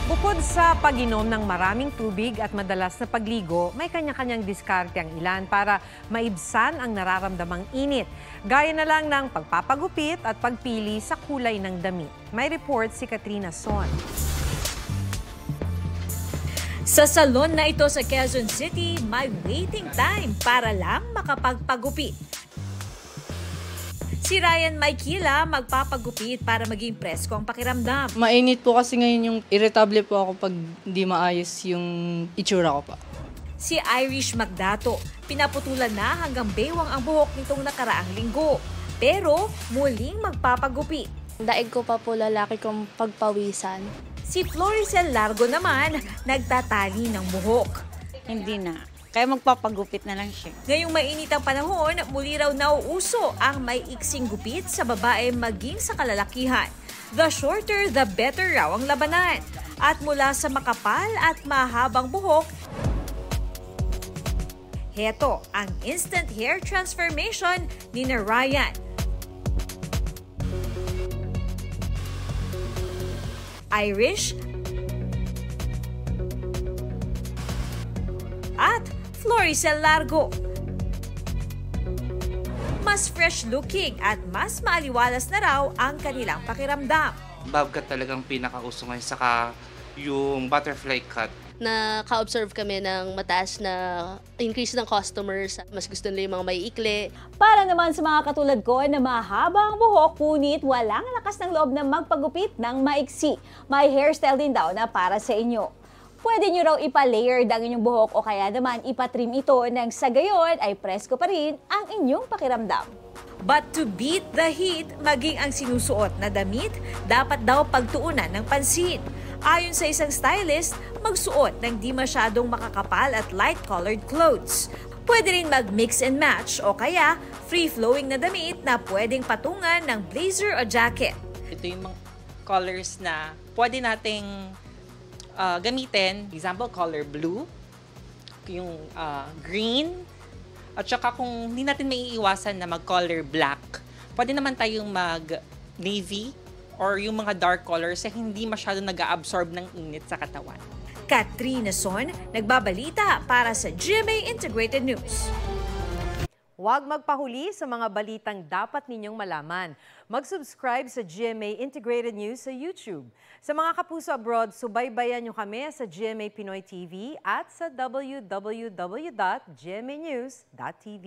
Bukod sa pag-inom ng maraming tubig at madalas na pagligo, may kanya-kanyang diskarte ang ilan para maibsan ang nararamdamang init. Gaya na lang ng pagpapagupit at pagpili sa kulay ng damit. May report si Katrina Son. Sa salon na ito sa Quezon City, may waiting time para lang makapagpagupit. Si Ryan Maykila magpapagupit para maging presko ang pakiramdam. Mainit po kasi ngayon yung irritable po ako pag hindi maayos yung itsura ko pa. Si Irish Magdato, pinaputulan na hanggang bewang ang buhok nitong nakaraang linggo. Pero muling magpapagupit. Daig ko pa po lalaki kong pagpawisan. Si Floricel Largo naman, nagtatali ng buhok. Hindi na. Kaya magpapagupit na lang siya. Ngayong mainit ang panahon, muli raw nauuso ang may iksing gupit sa babae maging sa kalalakihan. The shorter, the better raw ang labanan. At mula sa makapal at mahabang buhok, heto ang instant hair transformation ni Ryan. Irish at Floricel Largo. Mas fresh looking at mas maaliwalas na raw ang kanilang pakiramdam. Bobcat talagang pinakauso ngayon, saka yung butterfly cut. Naka-observe kami ng mataas na increase ng customers. Mas gusto nila yung mga may ikli. Para naman sa mga katulad ko na mahaba ang buhok ngunit walang lakas ng loob na magpagupit ng maiksi, may hairstyle din daw na para sa inyo. Pwede nyo raw ipa-layer ang inyong buhok o kaya naman ipatrim ito nang sa gayon ay presko pa rin ang inyong pakiramdam. But to beat the heat, maging ang sinusuot na damit, dapat daw pagtuunan ng pansin. Ayon sa isang stylist, magsuot ng di masyadong makakapal at light-colored clothes. Pwede rin mag-mix and match o kaya free-flowing na damit na pwedeng patungan ng blazer o jacket. Ito yung mga colors na pwede nating gamitin. Example, color blue, yung green, at saka kung hindi natin maiiwasan na mag-color black, pwede naman tayong mag-navy or yung mga dark colors na hindi masyado nag-absorb ng init sa katawan. Katrina Son, nagbabalita para sa GMA Integrated News. Huwag magpahuli sa mga balitang dapat ninyong malaman. Mag-subscribe sa GMA Integrated News sa YouTube. Sa mga kapuso abroad, subaybayan nyo kami sa GMA Pinoy TV at sa www.gmanews.tv.